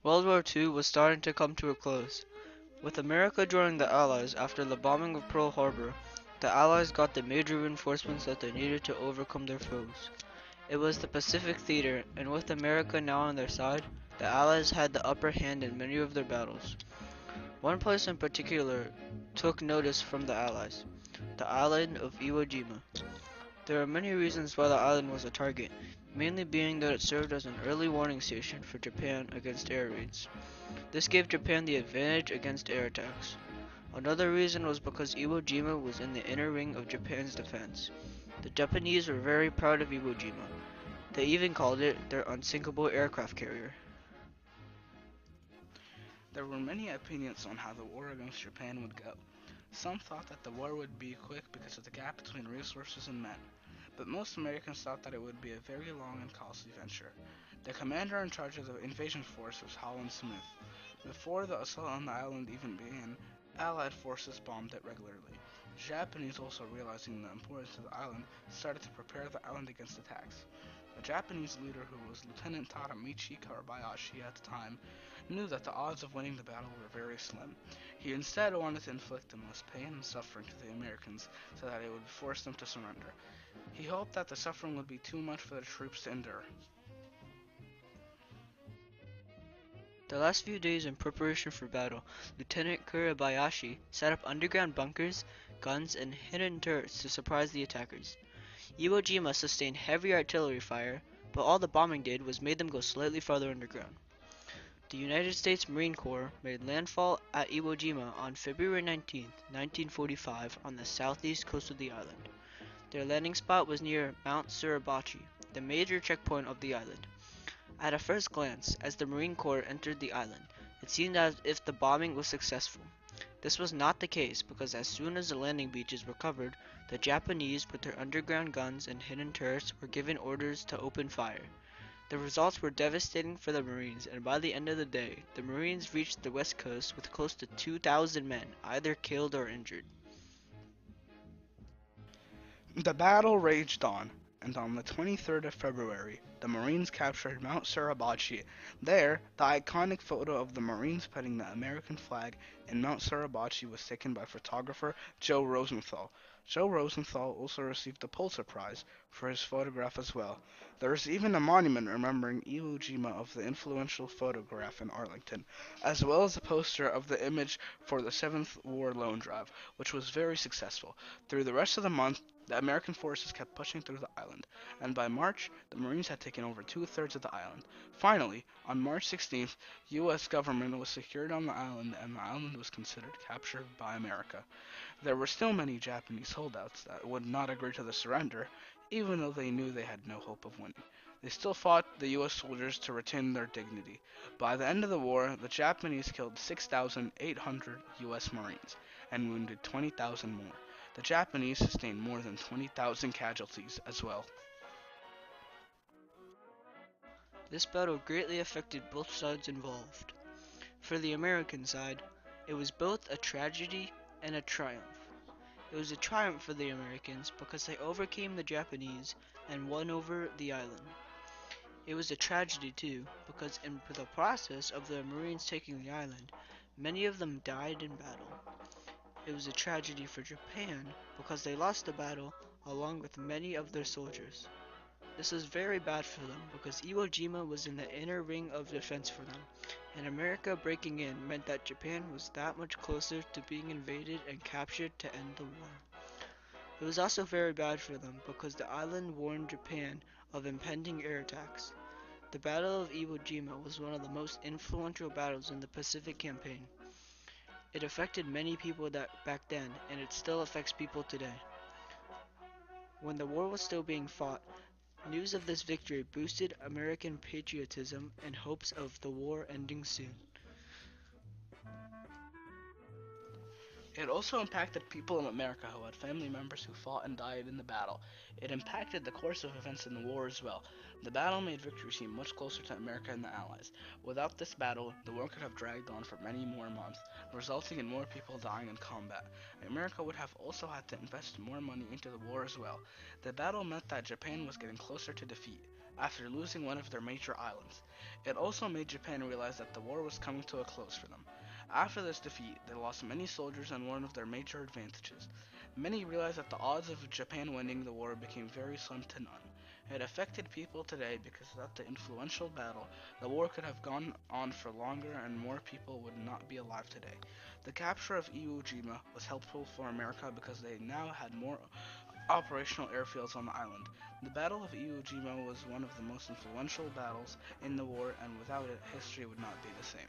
World War II was starting to come to a close. With America joining the Allies after the bombing of Pearl Harbor, the Allies got the major reinforcements that they needed to overcome their foes. It was the Pacific theater, and with America now on their side, the Allies had the upper hand in many of their battles. One place in particular took notice from the Allies, the island of Iwo Jima. There are many reasons why the island was a target, mainly being that it served as an early warning station for Japan against air raids. This gave Japan the advantage against air attacks. Another reason was because Iwo Jima was in the inner ring of Japan's defense. The Japanese were very proud of Iwo Jima. They even called it their unsinkable aircraft carrier. There were many opinions on how the war against Japan would go. Some thought that the war would be quick because of the gap between resources and men, but most Americans thought that it would be a very long and costly venture. The commander in charge of the invasion force was Holland Smith. Before the assault on the island even began, Allied forces bombed it regularly. The Japanese, also realizing the importance of the island, started to prepare the island against attacks. The Japanese leader, who was Lieutenant Tadamichi Karabayashi at the time, knew that the odds of winning the battle were very slim. He instead wanted to inflict the most pain and suffering to the Americans so that it would force them to surrender. He hoped that the suffering would be too much for the troops to endure. The last few days in preparation for battle, Lieutenant Kurabayashi set up underground bunkers, guns, and hidden turrets to surprise the attackers. Iwo Jima sustained heavy artillery fire, but all the bombing did was made them go slightly farther underground. The United States Marine Corps made landfall at Iwo Jima on February 19, 1945 on the southeast coast of the island. Their landing spot was near Mount Suribachi, the major checkpoint of the island. At a first glance, as the Marine Corps entered the island, it seemed as if the bombing was successful. This was not the case because as soon as the landing beaches were covered, the Japanese with their underground guns and hidden turrets were given orders to open fire. The results were devastating for the Marines, and by the end of the day, the Marines reached the west coast with close to 2,000 men, either killed or injured. The battle raged on, and on the 23rd of February, the Marines captured Mount Suribachi. There, the iconic photo of the Marines putting the American flag in Mount Suribachi was taken by photographer Joe Rosenthal. Joe Rosenthal also received the Pulitzer Prize for his photograph as well. There is even a monument remembering Iwo Jima of the influential photograph in Arlington, as well as a poster of the image for the 7th War Loan Drive, which was very successful. Through the rest of the month, the American forces kept pushing through the island, and by March, the Marines had taken over two-thirds of the island. Finally, on March 16th, U.S. government was secured on the island, and the island was considered captured by America. There were still many Japanese holdouts that would not agree to the surrender, even though they knew they had no hope of winning. They still fought the U.S. soldiers to retain their dignity. By the end of the war, the Japanese killed 6,800 U.S. Marines and wounded 20,000 more. The Japanese sustained more than 20,000 casualties as well. This battle greatly affected both sides involved. For the American side, it was both a tragedy and a triumph. It was a triumph for the Americans because they overcame the Japanese and won over the island. It was a tragedy too because in the process of the Marines taking the island, many of them died in battle. It was a tragedy for Japan because they lost the battle along with many of their soldiers. This was very bad for them because Iwo Jima was in the inner ring of defense for them, and America breaking in meant that Japan was that much closer to being invaded and captured to end the war. It was also very bad for them because the island warned Japan of impending air attacks. The Battle of Iwo Jima was one of the most influential battles in the Pacific Campaign. It affected many people back then, and it still affects people today. When the war was still being fought, news of this victory boosted American patriotism and hopes of the war ending soon. It also impacted people in America who had family members who fought and died in the battle. It impacted the course of events in the war as well. The battle made victory seem much closer to America and the Allies. Without this battle, the war could have dragged on for many more months, resulting in more people dying in combat. America would have also had to invest more money into the war as well. The battle meant that Japan was getting closer to defeat. after losing one of their major islands. It also made Japan realize that the war was coming to a close for them. After this defeat, they lost many soldiers and one of their major advantages. Many realized that the odds of Japan winning the war became very slim to none. It affected people today because without the influential battle, the war could have gone on for longer and more people would not be alive today. The capture of Iwo Jima was helpful for America because they now had more operational airfields on the island. The Battle of Iwo Jima was one of the most influential battles in the war, and without it, history would not be the same.